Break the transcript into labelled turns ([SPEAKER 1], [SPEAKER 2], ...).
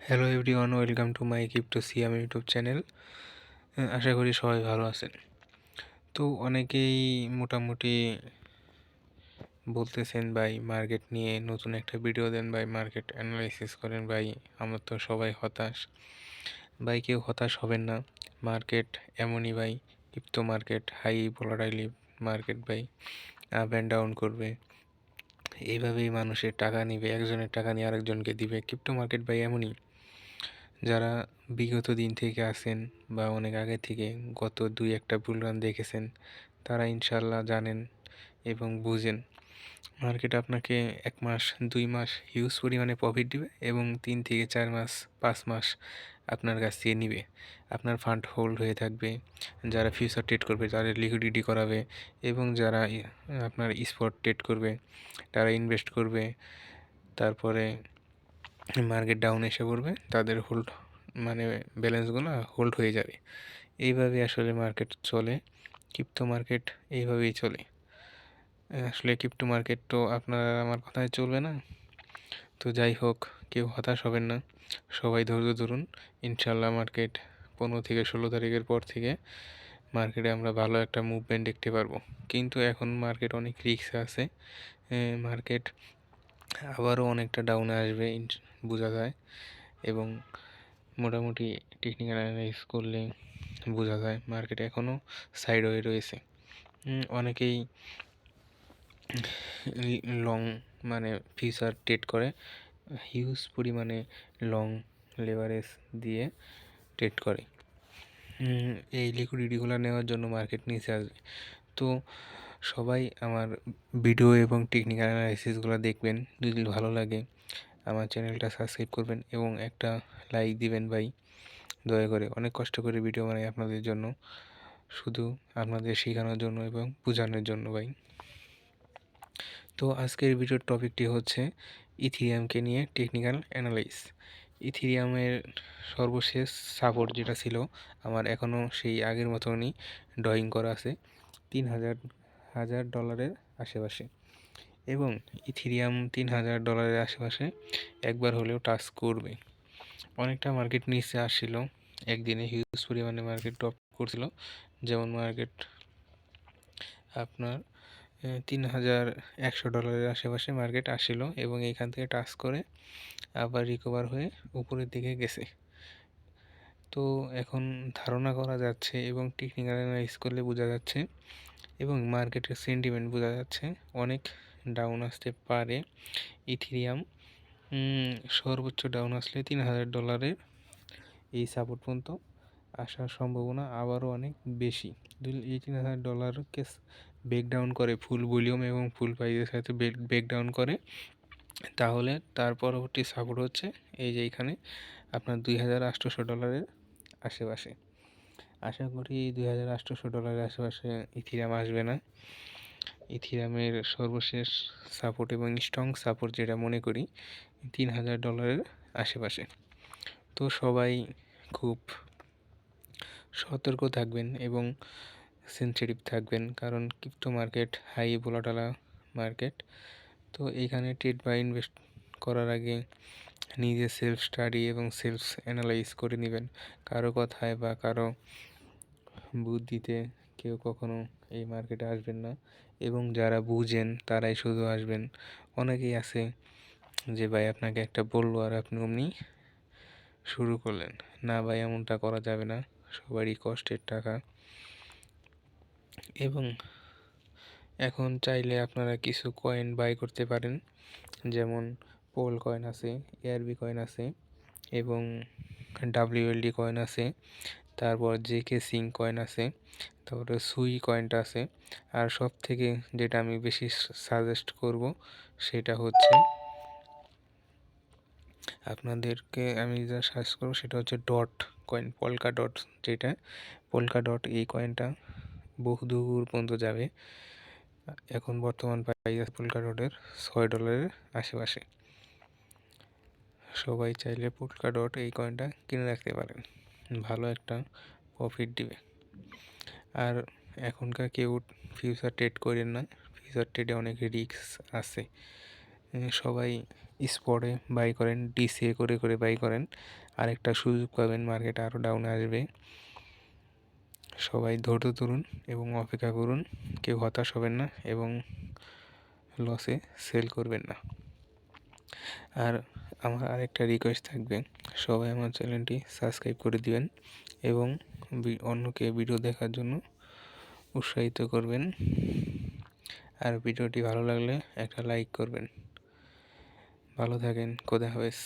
[SPEAKER 1] Hello everyone, welcome to my crypto Siam YouTube channel. আশা করি সবাই ভালো আছেন। তো অনেকেই মোটামুটি বলতেছেন ভাই মার্কেট নিয়ে নতুন একটা ভিডিও দেন, ভাই মার্কেট অ্যানালাইসিস করেন। ভাই আমরা তো সবাই হতাশ। ভাই কেউ হতাশ হবেন না, মার্কেট এমনই ভাই। ক্রিপ্টো মার্কেট হাই ভোলাটাইলি মার্কেট ভাই, আপ অ্যান্ড ডাউন করবে। এইভাবেই মানুষের টাকা নিবে, একজনের টাকা নিয়ে আরেকজনকে দিবে। ক্রিপ্টো মার্কেট ভাই এমনই। যারা বিগত দিন থেকে আছেন বা অনেক আগে থেকে গত দুই একটা বুল রান দেখেছেন, তারা ইনশাল্লাহ জানেন এবং বুঝেন মার্কেট আপনাকে 1 মাস 2 মাস হিউজ পরিমাণে প্রফিট দিবে এবং 3 থেকে 4 মাস 5 মাস আপনার কাছ থেকে নিবে। আপনার ফান্ড হোল্ড হয়ে থাকবে। যারা ফিউচার ট্রেড করবে তারা লিকুইডিটি করাবে, এবং যারা আপনার স্পট ট্রেড করবে তারা ইনভেস্ট করবে। তারপরে মার্কেট ডাউন এসে পড়বে, তাদের হোল্ড মানে ব্যালেন্সগুলো হোল্ড হয়ে যাবে। এইভাবে আসলে মার্কেট চলে, ক্রিপ্টো মার্কেট এইভাবেই চলে। আসলে ক্রিপ্টো মার্কেট তো আপনার আমার কথায় চলবে না। তো যাই হোক, কেউ হতাশ হবেন না, সবাই ধৈর্য ধরুন। ইনশাল্লাহ মার্কেট 15 থেকে 16 তারিখের পর থেকে মার্কেটে আমরা ভালো একটা মুভমেন্ট দেখতে পারবো। কিন্তু এখন মার্কেট অনেক রিস্ক আছে। মার্কেট আবারও অনেকটা ডাউনে আসবে বোঝা যায়, এবং মোটামুটি টেকনিক্যাল অ্যানালাইসিস করলে বোঝা যায় মার্কেট এখনও সাইডওয়ে রয়েছে। অনেকেই লং মানে ফিউচার ট্রেড করে, হিউজ পরিমাণে লং লেভারেজ দিয়ে ট্রেড করে। এই লিকুইডিটিগুলো নেওয়ার জন্য মার্কেট নিচে আসবে। তো সবাই আমার ভিডিও এবং টেকনিক্যাল অ্যানালাইসিসগুলো দেখবেন। যদি ভালো লাগে আমার চ্যানেলটা সাবস্ক্রাইব করবেন এবং একটা লাইক দিবেন ভাই, দয়া করে। অনেক কষ্ট করে ভিডিও বানাই আপনাদের জন্য, শুধু আপনাদের শেখানোর জন্য এবং বোঝানোর জন্য ভাই। তো আজকের ভিডিওর টপিকটি হচ্ছে ইথিরিয়ামকে নিয়ে টেকনিক্যাল অ্যানালাইস। ইথিরিয়ামের সর্বশেষ সাপোর্ট যেটা ছিল, আমার এখনও সেই আগের মতনই ড্রয়িং করা আছে 3,000 ডলারের আশেপাশে, এবং ইথিরিয়াম $3,000 আশেপাশে একবার হলেও টাচ করবে। অনেকটা মার্কেট নিচে আসছিল, একদিনে হিউজ পরিমাণে মার্কেট ড্রপ করছিল। যেমন মার্কেট আপনার $3,100 আশেপাশে মার্কেট আসছিল, এবং এইখান থেকে টাচ করে আবার রিকভার হয়ে উপরের দিকে গেছে। তো এখন ধারণা করা যাচ্ছে এবং টেকনিক্যাল অ্যানালাইসিস করলে বোঝা যাচ্ছে এবং মার্কেটের সেন্টিমেন্ট বোঝা যাচ্ছে অনেক ডাউন আসতে পারে। ইথিরিয়াম সর্বোচ্চ ডাউন আসলে $3,000 এই সাপোর্ট পর্যন্ত আসার সম্ভাবনা আবারও অনেক বেশি। যদি এই $3,000কে ব্রেকডাউন করে ফুল ভলিউম এবং ফুল প্রাইসের সাথে ব্রেকডাউন করে, তাহলে তার পরবর্তী সাপোর্ট হচ্ছে এই যে এখানে আপনার $2,800 আশেপাশে। আশা করি $2,800 আশেপাশে ইথিরিয়াম আসবে না। ইথিরিয়ামের সর্বশেষ সাপোর্ট এবং স্ট্রং সাপোর্ট যেটা মনে করি $3,000 আশেপাশে। তো সবাই খুব সতর্ক থাকবেন এবং সেন্সিটিভ থাকবেন, কারণ crypto market high volatile market. তো এইখানে ট্রেড বা ইনভেস্ট করার আগে নিজে সেলফ স্টাডি এবং সেলফ অ্যানালাইজ করে নেবেন। কারো কথায় বা কারো বুদ্ধিতে কেউ কখনো এই মার্কেটে আসবেন না, এবং যারা বুঝেন তারাই শুধু আসবেন। অনেকেই আছে যে ভাই আপনাকে একটা বললো আর আপনি অমনি শুরু করলেন। না ভাই, এমনটা করা যাবে না, সবারই কষ্টের টাকা। এবং এখন চাইলে আপনারা কিছু কয়েন বাই করতে পারেন, যেমন পোল কয়েন আছে, এআরবি কয়েন আছে, এবং ডাব্লিউএলডি কয়েন আছে, তারপর জেকে সিং কয়েন আছে, তারপরে সুই কয়েনটা আছে। আর সব থেকে যেটা আমি বেশি সাজেস্ট করব সেটা হচ্ছে আপনাদেরকে, আমি যা সাজেস্ট করবো সেটা হচ্ছে ডট কয়েন, পলকা ডট। যেটা পলকা ডট, এই কয়েনটা বহুদূর পর্যন্ত যাবে। এখন বর্তমান প্রাইস আছে পলকা ডটের $6 আশেপাশে। সবাই চাইলে পলকা ডট এই কয়েনটা কিনে রাখতে পারেন, ভালো একটা প্রফিট দিবে। আর এখনকার কেউ ফিউচার ট্রেড করেন না, ফিউচার ট্রেডে অনেক রিস্ক আছে। সবাই স্পটে বাই করেন, ডিসিএ করে করে বাই করেন, আরেকটা সুযোগ পাবেন, মার্কেট আরও ডাউনে আসবে। সবাই ধৈর্য ধরুন এবং অপেক্ষা করুন, কেউ হতাশ হবেন না এবং লসে সেল করবেন না। আর আমার আরেকটা রিকোয়েস্ট থাকবে, সবাই আমার চ্যানেলটি সাবস্ক্রাইব করে দিবেন এবং অন্যকে ভিডিও দেখার জন্য উৎসাহিত করবেন। আর ভিডিওটি ভালো লাগলে একটা লাইক করবেন। ভালো থাকেন, খোদা হাফেজ।